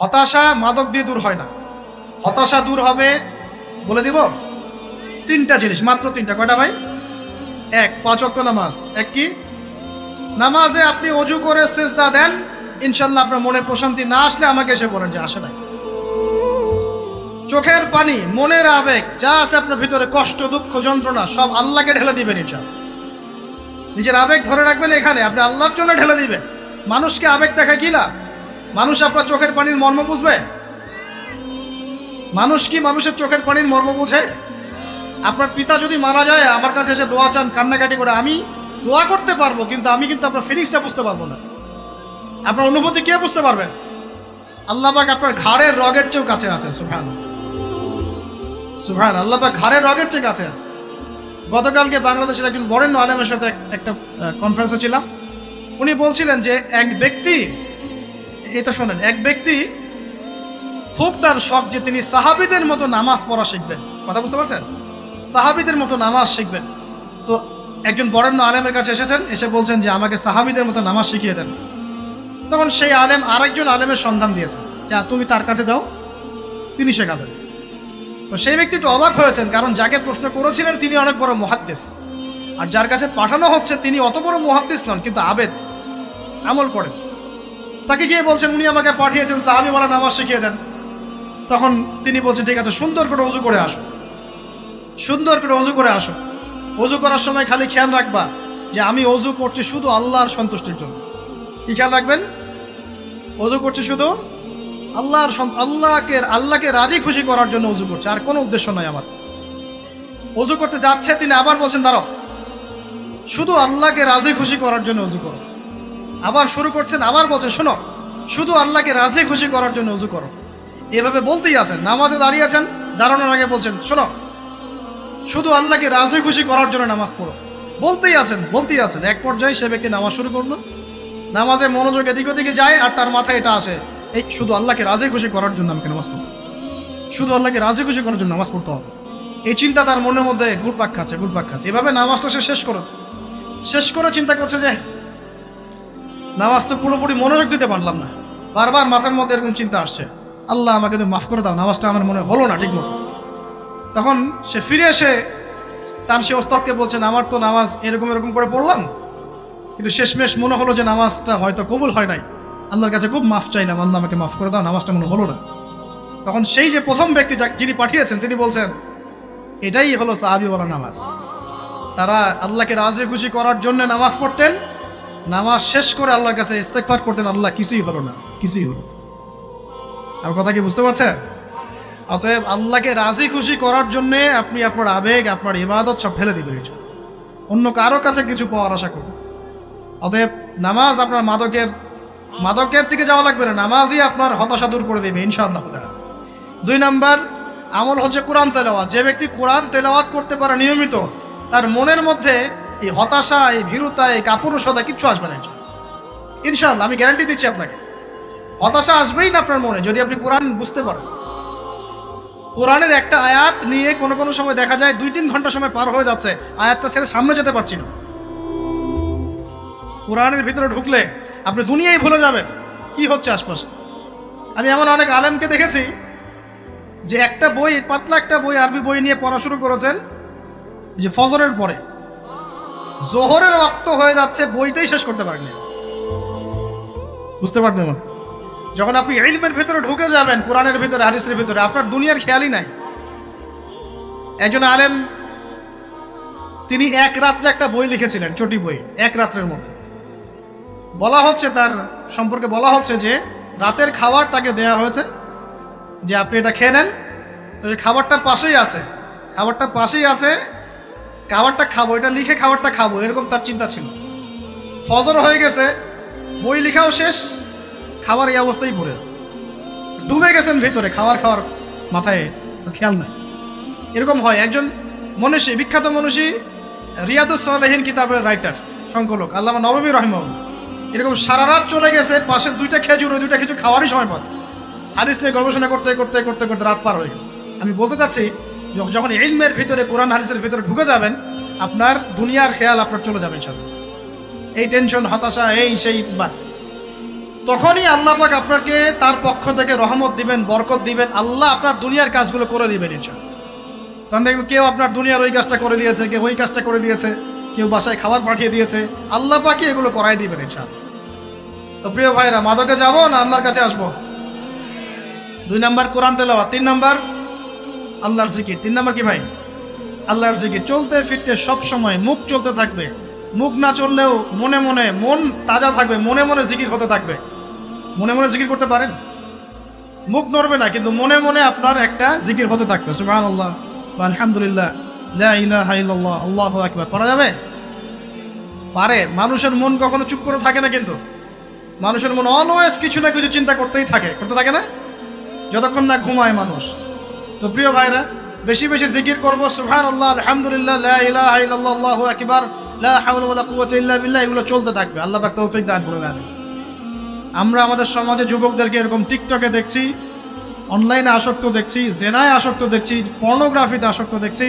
হতাশা মাদক দিয়ে দূর হয় না। হতাশা দূর হবে, বলে দিব, তিনটা জিনিস, মাত্র তিনটা। কয়টা ভাই? এক, 5 ওয়াক্ত নামাজ। এক কি? নামাজে আপনি অজু করে সেজদা দেন, ইনশাল্লাহ আপনার মনে প্রশান্তি না আসলে আমাকে এসে বলেন যে আসে নাই। চোখের পানি, মনের আবেগ যা আছে আপনার ভিতরে, কষ্ট, দুঃখ, যন্ত্রণা, সব আল্লাহকে ঢেলে দিবেন ইনশাল্লাহ। নিজের আবেগ ধরে রাখবেন এখানে, আপনি আল্লাহর জন্য ঢেলে দিবেন। মানুষকে আবেগ দেখা কি লাভ? মানুষ আপনার চোখের পানির মর্ম বুঝবে? মানুষ কি মানুষের চোখের পানির মর্ম বুঝে? আপনার পিতা যদি মারা যায়, আমার কাছে এসে দোয়া চান কান্নাকাটি করে, আমি দোয়া করতে পারবো, কিন্তু আমি কিন্তু আপনার ফিলিংসটা বুঝতে পারবো না। আপনার অনুভূতি কে বুঝতে পারবেন? আল্লাহ পাক আপনার ঘাড়ের রগের চেয়েও কাছে আছে। সুবহান সুবহান, আল্লাহ পাক ঘাড়ের রগের চেয়ে কাছে আছে। গতকালকে বাংলাদেশের একজন বরেণ্য আলেমের সাথে একটা কনফারেন্সে ছিলাম। উনি বলছিলেন যে এক ব্যক্তি, এটা শোনেন, এক ব্যক্তি খুব তার শখ যে তিনি সাহাবীদের মতো নামাজ পড়া শিখবেন। কথা বুঝতে পারছেন? সাহাবীদের মতো নামাজ শিখবেন। তো একজন বরেণ্য আলেমের কাছে এসেছেন, এসে বলছেন যে আমাকে সাহাবীদের মতো নামাজ শিখিয়ে দেন। তখন সেই আলেম আরেকজন আলেমের সন্ধান দিয়েছেন, যা তুমি তার কাছে যাও, তিনি শেখাবেন। তো সেই ব্যক্তি একটু অবাক হয়েছেন, কারণ যাকে প্রশ্ন করেছিলেন তিনি অনেক বড় মুহাদ্দিস, আর যার কাছে পাঠানো হচ্ছে তিনি অত বড় মুহাদ্দিস নন, কিন্তু আবেদ, আমল করেন। তাকে গিয়ে বলছেন উনি আমাকে পাঠিয়েছেন সাহাবীওয়ালা নামাজ শিখিয়ে দেন। তখন তিনি বলছেন ঠিক আছে, সুন্দর করে ওযু করে আসো, সুন্দর করে ওযু করে আসো। ওযু করার সময় খালি খেয়াল রাখবা যে আমি ওযু করছি শুধু আল্লাহর সন্তুষ্টির জন্য। কি খেয়াল রাখবেন? ওযু করছি শুধু আল্লাহকে রাজি খুশি করার জন্য ওযু করছে, আর কোনো উদ্দেশ্য নয় আমার। ওযু করতে যাচ্ছে, তিনি আবার বলছেন দাঁড়াও, শুধু আল্লাহকে রাজি খুশি করার জন্য ওযু করো। আবার শুরু করছেন, আবার বলছেন শোনো, শুধু আল্লাহকে রাজি খুশি করার জন্য ওযু করো। এভাবে বলতেই আছেন, নামাজে দাঁড়িয়ে আছেন, দাঁড়ানোর আগে বলছেন শোনো, শুধু আল্লাহকে রাজি খুশি করার জন্য নামাজ পড়ো। বলতেই আছেন। এক পর্যায়ে সে ব্যক্তি নামাজ শুরু করলো, নামাজে মনোযোগ এদিক ওদিকে যায়, আর তার মাথায় এটা আসে, এই শুধু আল্লাহকে রাজি খুশি করার জন্য আমাকে নামাজ পড়তে, শুধু আল্লাহকে রাজি খুশি করার জন্য নামাজ পড়তে হবে। এই চিন্তা তার মনের মধ্যে ঘুরপাক খাচ্ছে। এভাবে নামাজটা সে শেষ করেছে। শেষ করে চিন্তা করছে যে নামাজ তো পুরোপুরি মনোযোগ দিতে পারলাম না, বারবার মাথার মধ্যে এরকম চিন্তা আসছে, আল্লাহ আমাকে তুমি মাফ করে দাও, নামাজটা আমার মনে হলো না ঠিক মতো। তখন সে ফিরে এসে তার সে ওস্তাদকে বলছেন আমার তো নামাজ এরকম করে পড়লাম, কিন্তু শেষমেশ মনে হলো যে নামাজটা হয়তো কবুল হয় নাই, আল্লাহর কাছে খুব মাফ চাইলাম, আল্লাহ আমাকে মাফ করে দাও, নামাজটা মনে হলো না। তখন সেই যে প্রথম ব্যক্তি যিনি পাঠিয়েছেন তিনি বলছেন এটাই হলো সাহাবীওয়ালা নামাজ। তারা আল্লাহকে রাজি খুশি করার জন্য নামাজ পড়তেন, নামাজ শেষ করে আল্লাহর কাছে ইস্তেগফার করতেন, আল্লাহ কিছুই হলো না, কিছুই হলো। আমার কথা কি বুঝতে পারছেন? অতএব আল্লাহকে রাজি খুশি করার জন্যে আপনি আপনার আবেগ, আপনার ইবাদত সব ফেলে দিবেন, অন্য কারো কাছে কিছু পাওয়ার আশা করুন। অতএব নামাজ আপনার মাদকের দিকে যাওয়া লাগবে না, নামাজই আপনার হতাশা দূর করে দেবে ইনশাআল্লাহ। 2 নাম্বার আমল হচ্ছে কোরআন তেলাওয়াত। যে ব্যক্তি কোরআন তেলাওয়াত করতে পারে নিয়মিত, তার মনের মধ্যে এই হতাশা, এই ভীরুতা, এই কাপুরুষতা কিচ্ছু আসবে না ইনশাআল্লাহ। আমি গ্যারান্টি দিচ্ছি আপনাকে, হতাশা আসবেই না আপনার মনে যদি আপনি কোরআন বুঝতে পারেন। কোরআনের একটা আয়াত নিয়ে কোনো সময় দেখা যায় 2-3 ঘন্টা সময় পার হয়ে যাচ্ছে, আয়াতটা ছেড়ে সামনে যেতে পারছি না। কোরআনের ভিতরে ঢুকলে আপনি দুনিয়ায় ভুলে যাবেন কি হচ্ছে আশপাশে। আমি এমন অনেক আলেমকে দেখেছি যে একটা বই, পাতলা একটা বই, আরবি বই নিয়ে পড়া শুরু করেছেন, যে ফজরের পরে জোহরের ওয়াক্ত হয়ে যাচ্ছে, বইটাই শেষ করতে পারেননি। বুঝতে পারবেন? যখন আপনি ইলমের ভিতরে ঢুকে যাবেন, কোরআনের ভিতরে, হাদিসের ভিতরে, আপনার দুনিয়ার খেয়ালই নাই। একজন আলেম তিনি এক রাত্রে একটা বই লিখেছিলেন, চটি বই, এক রাত্রের মধ্যে। বলা হচ্ছে তার সম্পর্কে বলা হচ্ছে যে রাতের খাবার তাকে দেয়া হয়েছে যে আপনি এটা খেয়ে নেন। তো খাবারটা পাশেই আছে, খাবারটা খাবো, এটা লিখে খাবারটা খাবো, এরকম তার চিন্তা ছিল। ফজর হয়ে গেছে, বই লেখাও শেষ, খাবার এই অবস্থায় পড়ে আছে, ডুবে গেছেন ভিতরে, খাওয়ার মাথায় খেয়াল নাই। এরকম হয়। একজন মনীষী, বিখ্যাত মনীষী, রিয়াদুস সালেহীন কিতাবের রাইটার, সংকলক আল্লামা নববী রাহিমাহুল্লাহ, এরকম সারা রাত চলে গেছে, পাশে 2টা খেজুর, ওই 2টা খেজুর খাওয়ারই সময় পান, হাদিস নিয়ে গবেষণা করতে রাত পার হয়ে গেছে। আমি বলতে চাচ্ছি, যখন ইলমের ভিতরে, কোরআন হাদিসের ভিতরে ঢুকে যাবেন, আপনার দুনিয়ার খেয়াল আপনার চলে যাবে ইনশাআল্লাহ। এই টেনশন, হতাশা, এই সেই বাদ। তখনই আল্লাহ পাক আপনাকে তার পক্ষ থেকে রহমত দিবেন, বরকত দিবেন, আল্লাহ আপনার দুনিয়ার কাজগুলো করে দিবেন ইনশাআল্লাহ। তখন দেখবেন কেউ আপনার দুনিয়ার ওই কাজটা করে দিয়েছে, কেউ ওই কাজটা করে দিয়েছে, কেউ বাসায় খাবার পাঠিয়ে দিয়েছে, আল্লাহ পাকই এগুলো করাই দিবেন ইনশাআল্লাহ। তো প্রিয় ভাইরা, মাদকে যাব না আল্লাহর কাছে আসবো? 2 নাম্বার কোরআন তেলাওয়াত, 3 নাম্বার আল্লাহর জিকির। 3 নাম্বার কি ভাই? আল্লাহর জিকির। চলতে ফিরতে সব সময় মুখ চলতে থাকবে, মুখ না চললেও মনে মনে মন তাজা থাকবে, মনে মনে জিকির হতে থাকবে। মনে মনে জিকির করতে পারেন? মুখ নড়বে না, কিন্তু মনে মনে আপনার একটা জিকির হতে থাকবে, সুবহানাল্লাহ বা আলহামদুলিল্লাহ, লা ইলাহা ইল্লাল্লাহ, আল্লাহু আকবার। পারা যাবে? পারে। মানুষের মন কখনো চুপ করে থাকে না, কিন্তু মানুষের মন অলওয়েজ কিছু না কিছু চিন্তা করতেই থাকে, করতে থাকে না, যতক্ষণ না ঘুমায় মানুষ। তো প্রিয় ভাইরা, বেশি বেশি জিকির করবো, সুবহানাল্লাহ, আলহামদুলিল্লাহ, লা ইলাহা ইল্লাল্লাহ, আল্লাহু আকবার, লা হাওলা ওয়ালা কুওয়াতা ইল্লা বিল্লাহ, এগুলো চলতে থাকবে। আল্লাহ পাক তৌফিক দান করুন। আমিন। আমরা আমাদের সমাজে যুবকদেরকে এরকম টিকটকে দেখছি, অনলাইনে আসক্ত দেখছি, জেনায় আসক্ত দেখছি, পর্নোগ্রাফিতে আসক্ত দেখছি।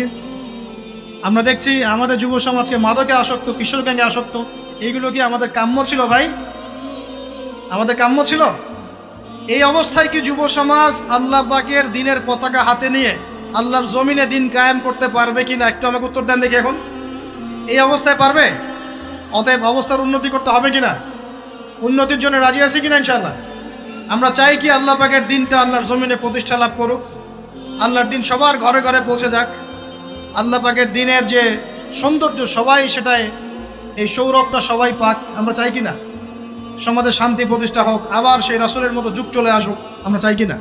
আমরা দেখছি আমাদের যুব সমাজকে মাদকে আসক্ত, কিশোর গ্যাংয়ে আসক্ত। এইগুলো কি আমাদের কাম্য ছিল ভাই? আমাদের কাম্য ছিল? এই অবস্থায় কি যুব সমাজ আল্লাহ পাকের দিনের পতাকা হাতে নিয়ে আল্লাহর জমিনে দিন কায়েম করতে পারবে কিনা, একটু আমাকে উত্তর দেন দেখি। এখন এই অবস্থায় পারবে? অতএব অবস্থার উন্নতি করতে হবে কিনা? উন্নতির জন্য রাজি আছি কিনা ইনশাআল্লাহ? আমরা চাই কি আল্লাহ পাকের দিনটা আল্লাহর জমিনে প্রতিষ্ঠা লাভ করুক, আল্লাহর দিন সবার ঘরে ঘরে পৌঁছে যাক, আল্লাহ পাকের দিনের যে সৌন্দর্য সবাই সেটাই, এই সৌরভটা সবাই পাক। আমরা চাই কিনা? সমাজে শান্তি প্রতিষ্ঠা হোক, আবার সেই রাসূলের মতো যুগ চলে আসুক, আমরা চাই কিনা?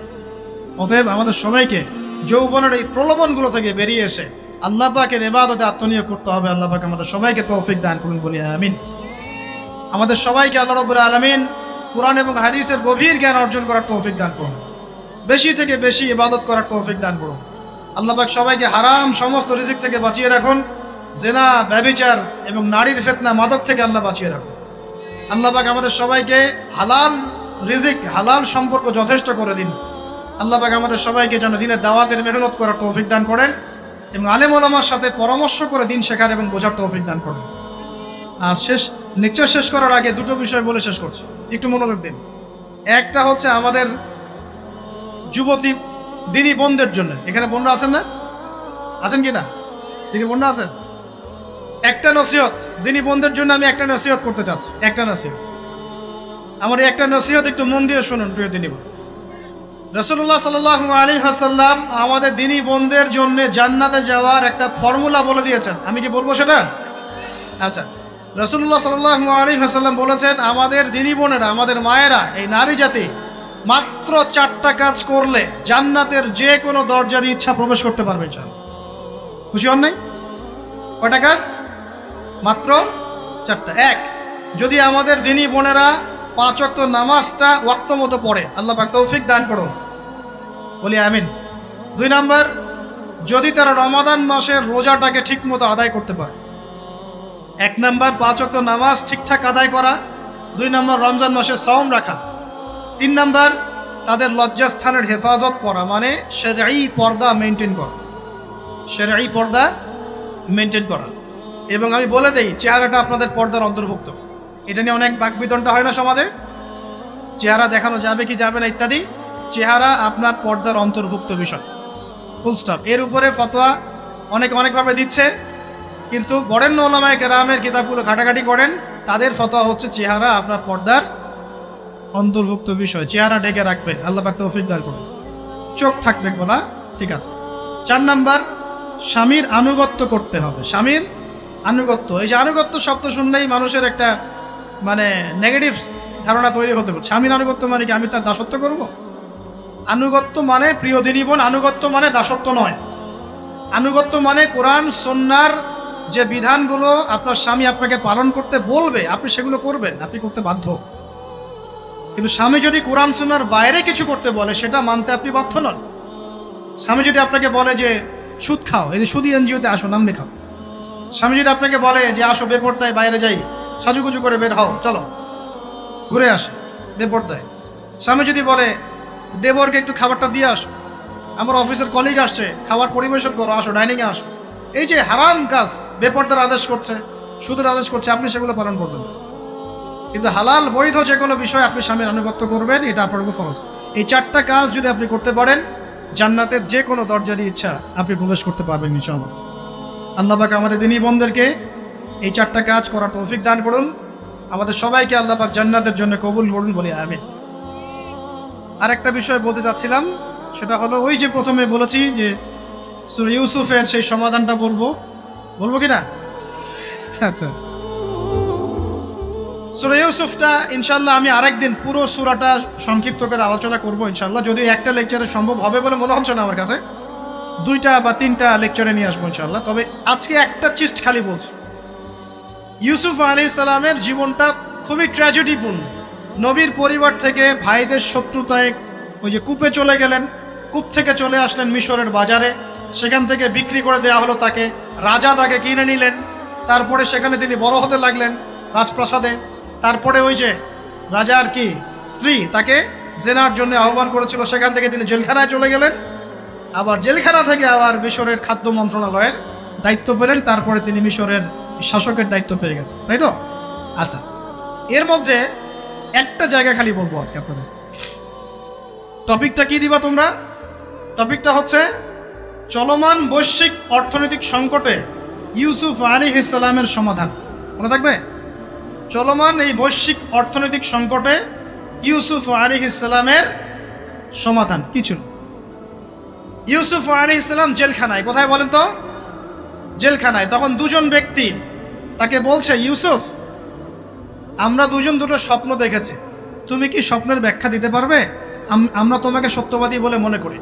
অতএব আমাদের সবাইকে যৌবনের এই প্রলোভনগুলো থেকে বেরিয়ে এসে আল্লাহ পাকের ইবাদতে আত্মনিয়োগ করতে হবে। আল্লাহ পাক আমাদের সবাইকে তৌফিক দান করুন, বলি আমিন। আমাদের সবাইকে আল্লাহ রাব্বুল আলামিন কুরআন এবং হাদিসের গভীর জ্ঞান অর্জন করার তৌফিক দান করুন, বেশি থেকে বেশি ইবাদত করার তৌফিক দান করুন। আল্লাহ পাক সবাইকে হারাম সমস্ত রিজিক থেকে বাঁচিয়ে রাখুন, জেনা, ব্যভিচার এবং নারীর ফিতনা, মাদক থেকে আল্লাহ বাঁচিয়ে রাখুন। আল্লাহ পাক আমাদের সবাইকে হালাল রিজিক, হালাল সম্পর্ক যথেষ্ট করে দিন। আল্লাহ পাক আমাদের সবাইকে যেন দিনের দাওয়াতের মেহনত করার তৌফিক দান করেন এবং আলেম ওলামার সাথে পরামর্শ করে দিন শেখার এবং বোঝার তৌফিক দান করেন। আর লেকচার শেষ করার আগে দুটো বিষয় বলে শেষ করছি, একটু মনোযোগ দিন। একটা হচ্ছে আমাদের যুবতী দিনী বোনদের জন্য। এখানে বোনরা আছেন না? আছেন কি না? দিনী বোনরা আছেন? একটা নসিহত দিনী বোনদের জন্য আমি একটা নসিহত করতে চাচ্ছি, একটা নসিহত। আমার এই একটা নসিহত একটু মন দিয়ে শুনুন প্রিয় দিনী বোন। রাসূলুল্লাহ সাল্লাল্লাহু আলাইহি ওয়াসাল্লাম আমাদের দিনী বোনদের জন্য জান্নাতে যাওয়ার একটা ফর্মুলা বলে দিয়েছেন। আমি কি বলবো সেটা? আচ্ছা, রাসূলুল্লাহ সাল্লাল্লাহু আলাইহি ওয়াসাল্লাম বলেছেন আমাদের দিনী বোনেরা, আমাদের মায়েরা, এই নারী জাতি মাত্র 4টা কাজ করলে জান্নাতের যে কোনো দরজা দিয়ে ইচ্ছা প্রবেশ করতে পারবে। খুশি হন নাই? কয়টা কাজ? মাত্র 4টা। 1, যদি আমাদের দিনী বোনেরা 5 ওয়াক্ত নামাজটা ওয়াক্ত মতো পড়ে, আল্লাহ পাক তৌফিক দান করুন, বলি আমিন। 2 নাম্বার, যদি তারা রমাদান মাসের রোজাটাকে ঠিক মতো আদায় করতে পারে। 1 নাম্বার 5 ওয়াক্ত নামাজ ঠিকঠাক আদায় করা, 2 নাম্বার রমজান মাসে সাওম রাখা, 3 নাম্বার তাদের লজ্জাস্থানের হেফাজত করা, মানে শরঈ পর্দা মেনটেন করা, শরঈ পর্দা মেনটেন করা। এবং আমি বলে দেই, চেহারাটা আপনাদের পর্দার অন্তর্ভুক্ত। এটা নিয়ে অনেক বাকবিতণ্ডা হয় না সমাজে, চেহারা দেখানো যাবে কি যাবে না ইত্যাদি। চেহারা আপনার পর্দার অন্তর্ভুক্ত বিষয়, ফুল স্টপ। এর উপরে ফতোয়া অনেকভাবে দিচ্ছে, কিন্তু বরেণ্য ওলামায়ে কেরামের কিতাবগুলো ঘাটাঘাটি করেন, তাদের ফতোয়া হচ্ছে চেহারা আপনার পর্দার অন্তর্ভুক্ত বিষয়, চেহারা ঢেকে রাখবেন, আল্লাহ পাক তৌফিক দান করুন। চোখ থাকবে খোলা, ঠিক আছে। 4 নাম্বার, স্বামীর আনুগত্য করতে হবে। স্বামীর আনুগত্য, এই যে আনুগত্য শব্দ শুনলেই মানুষের একটা মানে নেগেটিভ ধারণা তৈরি হতে পারে। স্বামীর আনুগত্য মানে কি আমি তার দাসত্ব করব? আনুগত্য মানে, প্রিয় দিনী বোন, আনুগত্য মানে দাসত্ব নয়। আনুগত্য মানে কোরআন সুন্নাহর যে বিধানগুলো আপনার স্বামী আপনাকে পালন করতে বলবে, আপনি সেগুলো করবেন, আপনি করতে বাধ্য। কিন্তু স্বামী যদি কোরআন সুন্নাহর বাইরে কিছু করতে বলে, সেটা মানতে আপনি বাধ্য নন। স্বামী যদি আপনাকে বলে যে সুদ খাও, এই যে সুদী এনজিওতে আসো, নাম লেখাও। স্বামী যদি আপনাকে বলে যে আসো বেপরদায় বাইরে যাই, সাজুগুজু করে বের হও, চলো ঘুরে আসে বেপরদায়। স্বামী যদি বলে দেবরকে একটু খাবারটা দিয়ে আসো, আমার অফিসের কলিগ আসছে, খাবার পরিবেশন করো, আসো ডাইনিংয়ে আসো, এই যে হারাম কাজ, বেপরদার আদেশ করছে, সুদের আদেশ করছে, আপনি সেগুলো পালন করবেন। কিন্তু হালাল বৈধ যে কোনো বিষয় আপনি স্বামীর আনুগত্য করবেন, এটা আপনার উপর ফরজ। এই 4টা কাজ যদি আপনি করতে পারেন, জান্নাতের যে কোনো দরজা দিয়ে ইচ্ছা আপনি প্রবেশ করতে পারবেন ইনশাআল্লাহ। আল্লাহ পাক আমাদের দিনী বন্ধুদেরকে এই 4টা কাজ করার তৌফিক দান করুন। আমাদের সবাইকে আল্লাহ পাক জান্নাতের জন্য কবুল করুন বলি আমিন। আরেকটা বিষয় বলতে চাচ্ছিলাম, সেটা হলো ওই যে প্রথমে বলেছি যে সূরা ইউসুফের সেই সমাধানটা বলবো কি না? আচ্ছা, সূরা ইউসুফটা ইনশাআল্লাহ আমি আরেকদিন পুরো সূরাটা সংক্ষিপ্ত করে আলোচনা করব ইনশাআল্লাহ। যদি একটা লেকচারে সম্ভব হবে বলে মনে হচ্ছে না আমার কাছে, 2টা বা 3টা লেকচারে নিয়ে আসবো ইনশাআল্লাহ। তবে আজকে একটা চিস্ট খালি বলছি। ইউসুফ আলাইহিস সালামের জীবনটা খুবই ট্র্যাজেডিপূর্ণ। নবীর পরিবার থেকে ভাইদের শত্রুতায় ওই যে কূপে চলে গেলেন, কূপ থেকে চলে আসলেন মিশরের বাজারে, সেখান থেকে বিক্রি করে দেওয়া হলো তাকে, রাজা তাকে কিনে নিলেন, তারপরে সেখানে তিনি বড় হতে লাগলেন রাজপ্রাসাদে। তারপরে ওই যে রাজার কি স্ত্রী তাকে জেনার জন্য আহ্বান করেছিল, সেখান থেকে তিনি জেলখানায় চলে গেলেন, আবার জেলখানা থেকে আবার মিশরের খাদ্য মন্ত্রণালয়ের দায়িত্ব পেলেন, তারপরে তিনি মিশরের শাসকের দায়িত্ব পেয়ে গেছেন, তাই তো? আচ্ছা, এর মধ্যে একটা জায়গা খালি বলবো আজকে আপনাদের। টপিকটা কি দিবা তোমরা? টপিকটা হচ্ছে চলমান বৈশ্বিক অর্থনৈতিক সংকটে ইউসুফ আলাইহিস সালামের সমাধান। মনে থাকবে? চলমান এই বৈশ্বিক অর্থনৈতিক সংকটে ইউসুফ আলাইহিস সালামের সমাধান কি ছিল? ইউসুফ আলাইহিস সালাম জেলখানায়, কোথায় বলেন তো? জেলখানায়। তখন দুজন ব্যক্তি তাকে বলছে, ইউসুফ, আমরা দুজন দুটো স্বপ্ন দেখেছি, তুমি কি স্বপ্নের ব্যাখ্যা দিতে পারবে? আমরা তোমাকে সত্যবাদী বলে মনে করি।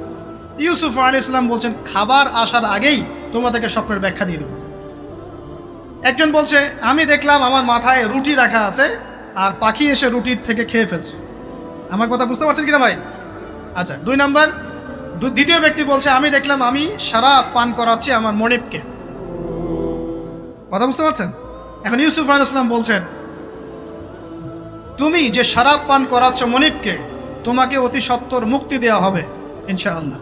ইউসুফ আলাইহিস সালাম বলছেন, খাবার আসার আগেই তোমাদেরকে স্বপ্নের ব্যাখ্যা দিয়ে দেব। একজন বলছে, আমি দেখলাম আমার মাথায় রুটি রাখা আছে আর পাখি এসে রুটির থেকে খেয়ে ফেলছে। আমার কথা বুঝতে পারছেন কিনা ভাই? আচ্ছা, 2 নাম্বার, দ্বিতীয় ব্যক্তি বলছে, আমি দেখলাম আমি শরাব পান করাচ্ছি আমার মনিবকে। কথা বুঝতে পারছেন? এখন ইউসুফ আলাইহিস সালাম বলছেন, তুমি যে শরাব পান করাচ্ছ মনিবকে, তোমাকে অতি সত্বর মুক্তি দেওয়া হবে ইনশাআল্লাহ।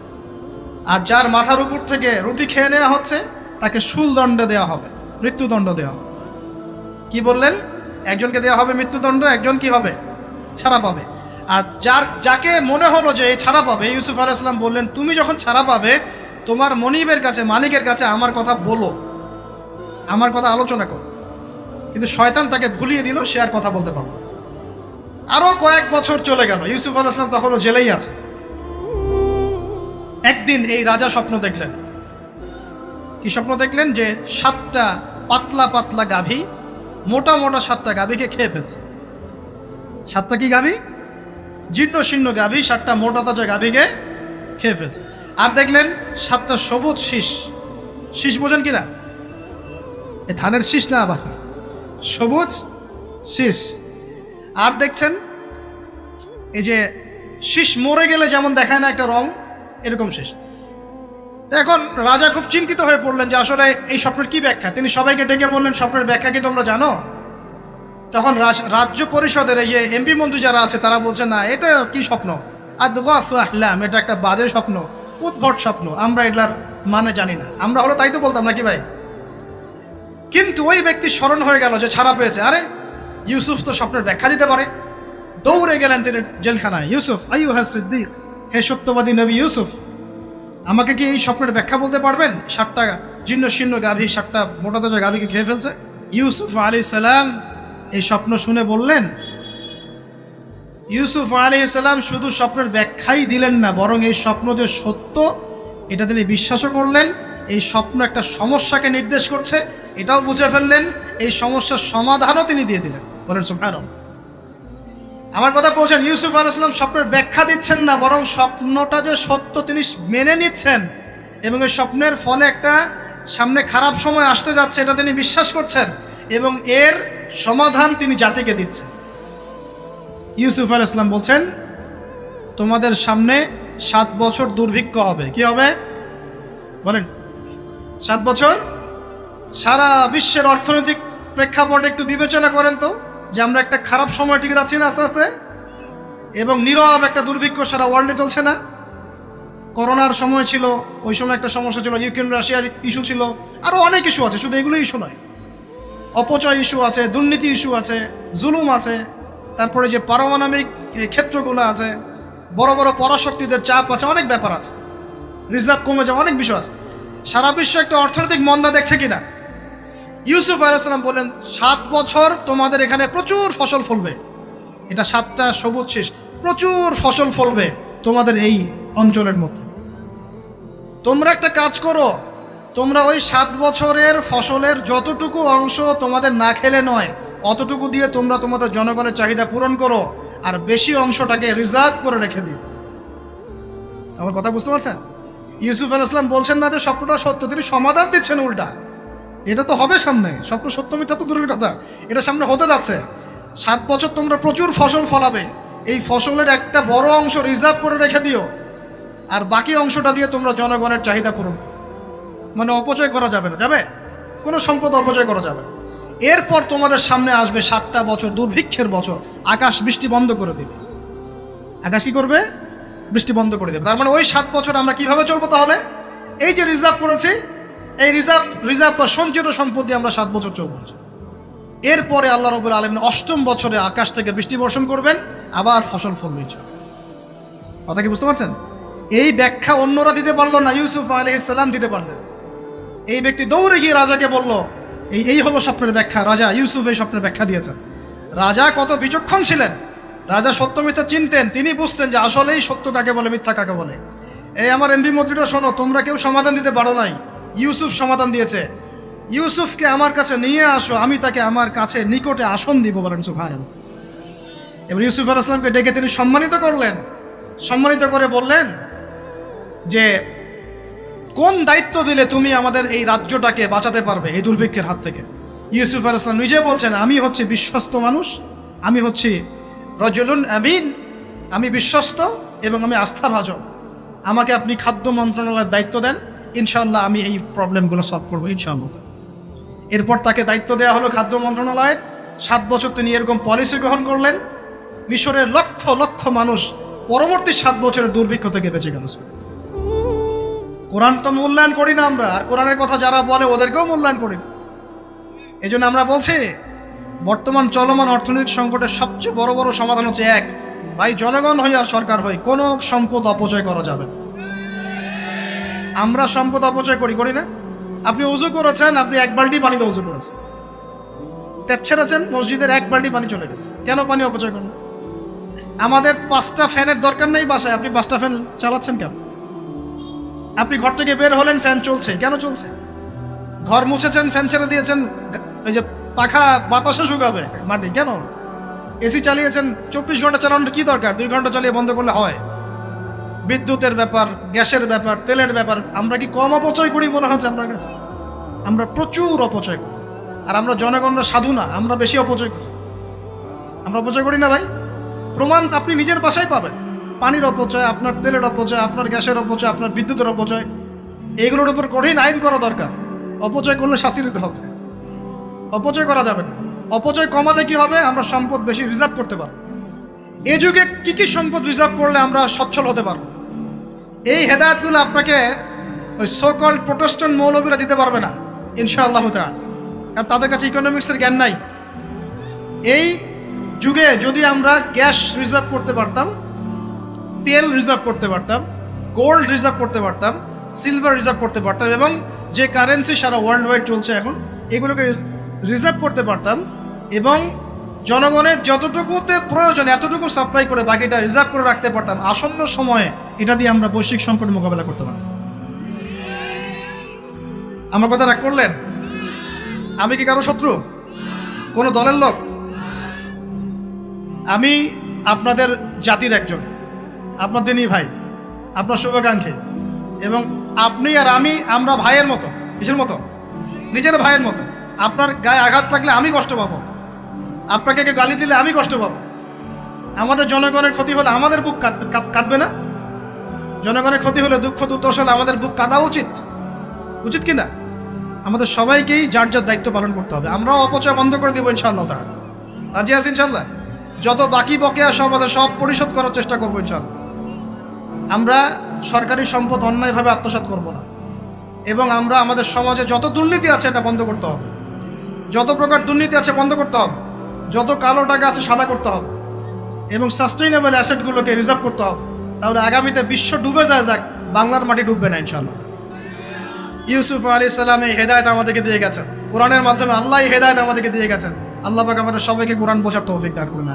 আর যার মাথার উপর থেকে রুটি খেয়ে নেওয়া হচ্ছে তাকে শুলদণ্ড দেওয়া হবে, মৃত্যুদণ্ড দেওয়া হবে। কি বললেন? একজনকে দেওয়া হবে মৃত্যুদণ্ড, একজন কি হবে? ছাড়া পাবে। আর যাকে মনে হলো যে এই ছাড়া পাবে, ইউসুফ আলাইহিস সালাম বললেন, তুমি যখন ছাড়া পাবে তোমার মনিবের কাছে, মালিকের কাছে আমার কথা বলো, আমার কথা আলোচনা করো। কিন্তু শয়তান তাকে ভুলিয়ে দিল, সে আর কথা বলতে পারল। আরো কয়েক বছর চলে গেল, ইউসুফ আলাইহিস সালাম তখনও জেলেই আছে। একদিন এই রাজা স্বপ্ন দেখলেন। কি স্বপ্ন দেখলেন? যে 7টা পাতলা পাতলা গাভী, মোটা মোটা 7টা গাভীকে খেয়ে ফেলছে। 7টা কি গাভী? জীর্ণ শীর্ণ গাভী, 7টা মোটা তাজা গাভীকে খেয়ে ফেলছে। আর দেখলেন 7টা সবুজ শীষ। শীষ বোঝেন কিনা? এ ধানের শীষ না, আবার সবুজ শীষ। আর দেখছেন এই যে শীষ মরে গেলে যেমন দেখায় না একটা রং, এরকম শীষ। এখন রাজা খুব চিন্তিত হয়ে পড়লেন যে আসলে এই স্বপ্নের কি ব্যাখ্যা। তিনি সবাইকে ডেকে বললেন, স্বপ্নের ব্যাখ্যা কি তোমরা জানো? তখন রাজ্য পরিষদের এই যে এমপি মন্ত্রী যারা আছে তারা বলছে, না, এটা কি স্বপ্ন, আদগাফলাম, এটা একটা বাজে স্বপ্ন, উদ্ভট স্বপ্ন, আমরা এটার মানে জানি না। আমরা হলো তাই তো বলতাম নাকি ভাই? কিন্তু ওই ব্যক্তি স্মরণ হয়ে গেল যে ছাড়া পেয়েছে, আরে ইউসুফ তো স্বপ্নের ব্যাখ্যা দিতে পারে। দৌড়ে গেলেন তিনি জেলখানায়। ইউসুফ আইয়ুহা সিদ্দিক, হে সত্যবাদী নবী ইউসুফ, আমাকে কি এই স্বপ্নের ব্যাখ্যা বলতে পারবেন? 7টা জীর্ণ শীর্ণ গাভী 7টা মোটা তাজা গাভীকে খেয়ে ফেলছে। ইউসুফ আলাইহিস সালাম এই স্বপ্ন শুনে বললেন, ইউসুফ আলাইহিস সালাম শুধু স্বপ্নের ব্যাখ্যাই দিলেন না, বরং এই স্বপ্ন যে সত্য এটা তিনি বিশ্বাসও করলেন। এই স্বপ্ন একটা সমস্যাকে নির্দেশ করছে এটাও বুঝে ফেললেন, এই সমস্যার সমাধানও তিনি দিয়ে দিলেন। বলেন সুবহানাল্লাহ। আমার কথা বলছেন, ইউসুফ আলাইহিস সালাম স্বপ্নের ব্যাখ্যা দিচ্ছেন না, বরং স্বপ্নটা যে সত্য তিনি মেনে নিচ্ছেন এবং এই স্বপ্নের ফলে একটা সামনে খারাপ সময় আসতে যাচ্ছে এটা তিনি বিশ্বাস করছেন এবং এর সমাধান তিনি জাতিকে দিচ্ছেন। ইউসুফ আলাইহিস সালাম বলছেন, তোমাদের সামনে 7 বছর দুর্ভিক্ষ হবে। কি হবে বলেন? 7 বছর। সারা বিশ্বের অর্থনৈতিক প্রেক্ষাপট একটু বিবেচনা করেন তো, যে আমরা একটা খারাপ সময় টিকে যাচ্ছি না আস্তে আস্তে, এবং নীরব একটা দুর্ভিক্ষ সারা ওয়ার্ল্ডে চলছে না? করোনার সময় ছিল, ওই সময় একটা সমস্যা ছিল, ইউক্রেন রাশিয়ার ইস্যু ছিল, আরও অনেক ইস্যু আছে, শুধু এগুলো ইস্যু নয়, অপচয় ইস্যু আছে, দুর্নীতি ইস্যু আছে, জুলুম আছে, তারপরে যে পারমাণবিক ক্ষেত্রগুলো আছে, বড় বড় পরাশক্তিদের চাপ আছে, অনেক ব্যাপার আছে, রিজার্ভ কমে যাওয়া, অনেক বিষয় আছে। সারা বিশ্ব একটা অর্থনৈতিক মন্দা দেখছে কিনা? ইউসুফ আলাইহিস সালাম বলেন 7 বছর তোমাদের এখানে প্রচুর ফসল ফলবে। এটা 7টা সবুজ শীষ, প্রচুর ফসল ফলবে তোমাদের এই অঞ্চলের মধ্যে। তোমরা একটা কাজ করো, তোমরা ওই 7 বছরের ফসলের যতটুকু অংশ তোমাদের না খেলে নয়, অতটুকু দিয়ে তোমরা তোমাদের জনগণের চাহিদা পূরণ করো, আর বেশি অংশটাকে রিজার্ভ করে রেখে দিও। আমার কথা বুঝতে পারছেন? ইউসুফ আলাইহিস সালাম বলছেন না যে স্বপ্নটা সত্য, তিনি সমাধান দিচ্ছেন উল্টা। এটা তো হবে সামনে, স্বপ্ন সত্য মিথ্যা তো দূরের কথা, এটা সামনে হতে যাচ্ছে। 7 বছর তোমরা প্রচুর ফসল ফলাবে, এই ফসলের একটা বড় অংশ রিজার্ভ করে রেখে দিও, আর বাকি অংশটা দিয়ে তোমরা জনগণের চাহিদা পূরণ করো। মানে অপচয় করা যাবে না, যাবে কোনো সম্পদ অপচয় করা যাবে না। এরপর তোমাদের সামনে আসবে 7টা বছর দুর্ভিক্ষের বছর, আকাশ বৃষ্টি বন্ধ করে দেবে। আকাশ কি করবে? বৃষ্টি বন্ধ করে দেবে। তার মানে ওই 7 বছর আমরা কিভাবে চলবো তাহলে? এই যে রিজার্ভ করেছি, এই রিজার্ভ বা সঞ্চিত সম্পদ দিয়ে আমরা 7 বছর চলবো। এরপরে আল্লাহ রাব্বুল আলামিন 8ম বছরে আকাশ থেকে বৃষ্টি বর্ষণ করবেন, আবার ফসল ফলবে। কথা কি বুঝতে পারছেন? এই ব্যাখ্যা অন্যরা দিতে পারলো না, ইউসুফ আলাইহিস সালাম দিতে পারলেন। এই ব্যক্তি দৌড়ে গিয়ে রাজাকে বলল, এই হলো স্বপ্নের ব্যাখ্যা। রাজা ইউসুফ এই স্বপ্নের ব্যাখ্যা দিয়েছেন। রাজা কত বিচক্ষণ ছিলেন, রাজা সত্য মিথ্যা চিনতেন। তিনি বুঝতেন যে আসলেই সত্য কাকে বলে, মিথ্যা কাকে বলে। এই আমার এমপি মন্ত্রীরা শোনো, তোমরা কেউ সমাধান দিতে পারো নাই, ইউসুফ সমাধান দিয়েছে। ইউসুফকে আমার কাছে নিয়ে আসো, আমি তাকে আমার কাছে নিকটে আসন দিব। বলেন সুবহানাল্লাহ। এবার ইউসুফ আলাইহিস সালামকে ডেকে তিনি সম্মানিত করলেন। সম্মানিত করে বললেন যে কোন দায়িত্ব দিলে তুমি আমাদের এই রাজ্যটাকে বাঁচাতে পারবে এই দুর্ভিক্ষের হাত থেকে? ইউসুফ আলাইহিস সালাম নিজে বলছেন, আমি হচ্ছি বিশ্বস্ত মানুষ, আমি হচ্ছি রাজুলুন আমিন, আমি বিশ্বস্ত এবং আমি আস্থাভাজন। আমাকে আপনি খাদ্য মন্ত্রণালয়ের দায়িত্ব দেন, ইনশাআল্লাহ আমি এই প্রবলেমগুলো সলভ করবো ইনশাআল্লাহ। এরপর তাকে দায়িত্ব দেওয়া হলো খাদ্য মন্ত্রণালয়ের। 7 বছর তিনি এরকম পলিসি গ্রহণ করলেন। মিশরের লক্ষ লক্ষ মানুষ পরবর্তী 7 বছরের দুর্ভিক্ষ থেকে বেঁচে গেল। কোরআন তো মূল্যায়ন করি না আমরা, আর কোরআনের কথা যারা বলে ওদেরকেও মূল্যায়ন করি। এই জন্য আমরা বলছি, বর্তমান চলমান অর্থনৈতিক সংকটের সবচেয়ে বড় বড় সমাধান হচ্ছে এক, ভাই জনগণ হই আর সরকার হই, কোনো সম্পদ অপচয় করা যাবে না। আমরা সম্পদ অপচয় করি না? আপনি উজু করেছেন, আপনি 1 বালতি পানিতে উজু করেছেন, ট্যাপ ছেড়েছেন, মসজিদের 1 বালতি পানি চলে গেছে, কেন পানি অপচয় করেন? আমাদের 5টা ফ্যানের দরকার নেই বাসায়, আপনি 5টা ফ্যান চালাচ্ছেন কেন? আপনি ঘর থেকে বের হলেন, ফ্যান চলছে, কেন চলছে? ঘর মুছেছেন, ফ্যান ছেড়ে দিয়েছেন, এই যে পাখা বাতাসে শুকাবে মাটি, কেন? এসি চালিয়েছেন, 24 ঘন্টা চালানোর কি দরকার? 2 ঘন্টা চালিয়ে বন্ধ করলে হয়। বিদ্যুতের ব্যাপার, গ্যাসের ব্যাপার, তেলের ব্যাপার, আমরা কি কম অপচয় করি মনে হচ্ছে আপনার কাছে? আমরা প্রচুর অপচয় করি। আর আমরা জনগণরা সাধু না, আমরা বেশি অপচয় করি। আমরা অপচয় করি না ভাই? প্রমাণ আপনি নিজের বাসায় পাবেন। পানির অপচয়, আপনার তেলের অপচয়, আপনার গ্যাসের অপচয়, আপনার বিদ্যুতের অপচয়, এগুলোর উপর কঠিন আইন করা দরকার। অপচয় করলে শাস্তি দিতে হবে, অপচয় করা যাবে না। অপচয় কমালে কি হবে? আমরা সম্পদ বেশি রিজার্ভ করতে পারবো। এই যুগে কি কি সম্পদ রিজার্ভ করলে আমরা সচ্ছল হতে পারবো? এই হেদায়েতগুলো আপনাকে ওই সোকল প্রোটেস্ট্যান্ট মৌলবীরা দিতে পারবে না ইনশাআল্লাহ তাআলা, কারণ তাদের কাছে ইকোনমিক্সের জ্ঞান নাই। এই যুগে যদি আমরা গ্যাস রিজার্ভ করতে পারতাম, তেল রিজার্ভ করতে পারতাম, গোল্ড রিজার্ভ করতে পারতাম, সিলভার রিজার্ভ করতে পারতাম, এবং যে কারেন্সি সারা ওয়ার্ল্ড ওয়াইড চলছে এখন, এগুলোকে রিজার্ভ করতে পারতাম, এবং জনগণের যতটুকুতে প্রয়োজন এতটুকু সাপ্লাই করে বাকিটা রিজার্ভ করে রাখতে পারতাম, আসন্ন সময়ে এটা দিয়ে আমরা বৈশ্বিক সংকট মোকাবেলা করতে পারতাম। আমার কথা রাগ করলেন? আমি কি কারো শত্রু, কোনো দলের লোক? আমি আপনাদের জাতির একজন, আপনাদেরই ভাই, আপনার শুভাকাঙ্ক্ষী, এবং আপনি আর আমরা ভাইয়ের মতো। কিসের মতো? নিজের ভাইয়ের মতো। আপনার গায়ে আঘাত লাগলে আমি কষ্ট পাবো, আপনাকে কেউ গালি দিলে আমি কষ্ট পাবো। আমাদের জনগণের ক্ষতি হলে আমাদের বুক কাঁদবে না? জনগণের ক্ষতি হলে, দুঃখ দুর্দশ হলে আমাদের বুক কাঁদা উচিত, উচিত কি না? আমাদের সবাইকেই যার যার দায়িত্ব পালন করতে হবে। আমরাও অপচয় বন্ধ করে দেবো ইনশাআল্লাহ তাআলা। রাজি আছি ইনশাআল্লাহ? যত বাকি বকেয়া সব আছে সব পরিশোধ করার চেষ্টা করবো ইনশাআল্লাহ। আমরা সরকারি সম্পদ অন্যায়ভাবে আত্মসাৎ করব না, এবং আমরা আমাদের সমাজে যত দুর্নীতি আছে এটা বন্ধ করতে হবে। যত প্রকার দুর্নীতি আছে বন্ধ করতে হবে, যত কালো টাকা আছে সাদা করতে হবে, এবং সাস্টেইনেবল অ্যাসেটগুলোকে রিজার্ভ করতে হবে, তাহলে আগামীতে বিশ্ব ডুবে যায় যাক, বাংলার মাটি ডুববে না ইনশাআল্লাহ। ইউসুফ আলাইহিস সালাম এই হেদায়েত আমাদেরকে দিয়ে গেছেন, কোরআনের মাধ্যমে আল্লাহ এই হেদায়েত আমাদেরকে দিয়ে গেছেন। আল্লাহ পাক আমাদের সবাইকে কোরআন বোঝার তৌফিক দান করুন।